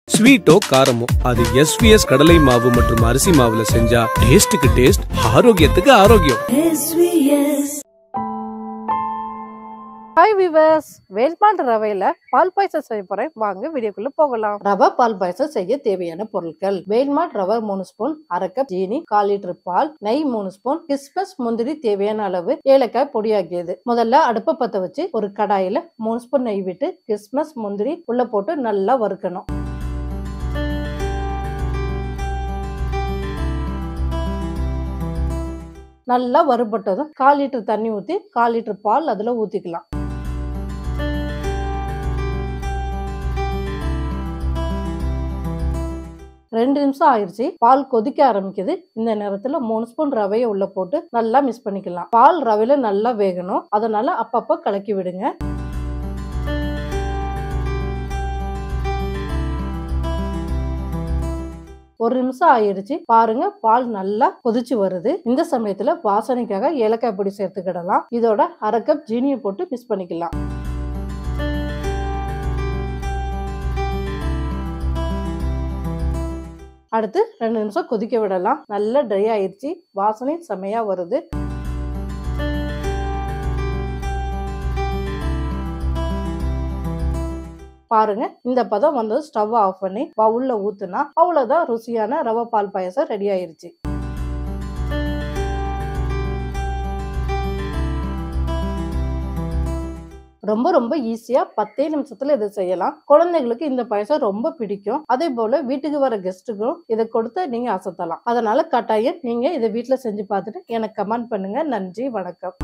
ஸ்வீட்டோ காரமோ அது எஸ்விஎஸ் கடலை மாவு மற்றும் அரிசி மாவுல செஞ்சா டேஸ்டுக்கு டேஸ்ட், ஆரோக்கியத்துக்கு ஆரோக்கியம். ஹாய் விவர்ஸ், வேல்மாண்டு ரவையில பால் பாயசம் செய்ய போறேன். வாங்க வீடியோக்குள்ள போகலாம். ரவை பால் பாயசம் செய்ய தேவையான பொருட்கள்: வேல்மாட் ரவை 3 ஸ்பூன், அரை கப் ஜீனி, 1/4 லிட்டர் பால், நெய் 3 ஸ்பூன், கிஸ்மிஸ் முந்திரி தேவையான அளவு, ஏலக்காய் பொடியாக்கியது. முதல்ல அடுப்பை பத்த வச்சு ஒரு கடாயில 3 ஸ்பூன் நெய் விட்டு கிஸ்மிஸ் முந்திரி உள்ள போட்டு நல்லா வறுக்கணும். நல்லா வறுபட்டதும் 1/4 லிட்டர் தண்ணி ஊத்தி 1/4 லிட்டர் பால் அதுல ஊத்திக்கலாம். ரெண்டு நிமிஷம் ஆயிடுச்சு. பால் கொதிக்க ஆரம்பிக்குது. இந்த நேரத்துல 3 ஸ்பூன் ரவையை உள்ள போட்டு நல்லா மிக்ஸ் பண்ணிக்கலாம். பால் ரவையில நல்லா வேகணும், அதனால அப்பப்ப கலக்கி விடுங்க. ஒரு நிமிஷம் ஆயிடுச்சு. பாருங்க, பால் நல்லா கொதிச்சு வருது. இந்த சமயத்துல வாசனைக்காக ஏலக்காய் பொடி சேர்த்துக்கிடலாம். இதோட அரை கப் ஜீனியை போட்டு மிக்ஸ் பண்ணிக்கலாம். அடுத்து 2 நிமிஷம் கொதிக்க விடலாம். நல்லா ட்ரை ஆயிடுச்சு. வாசனை செமையா வருது. பாருங்க, இந்த பதம் வந்து ஸ்டவ் ஆஃப் பண்ணி பவுல்ல ஊத்துனா அவ்வளவுதான், ருசியான ரவை பால் பாயசம் ரெடி ஆயிருச்சு. ரொம்ப ரொம்ப ஈஸியா 10 நிமிஷத்துல இதை செய்யலாம். குழந்தைகளுக்கு இந்த பாயசம் ரொம்ப பிடிக்கும். அதே போல வீட்டுக்கு வர கெஸ்ட்டுக்கும் இதை கொடுத்து நீங்க அசத்தலாம். அதனால கட்டாயம் நீங்க இதை வீட்டுல செஞ்சு பார்த்துட்டு எனக்கு கமெண்ட் பண்ணுங்க. நன்றி, வணக்கம்.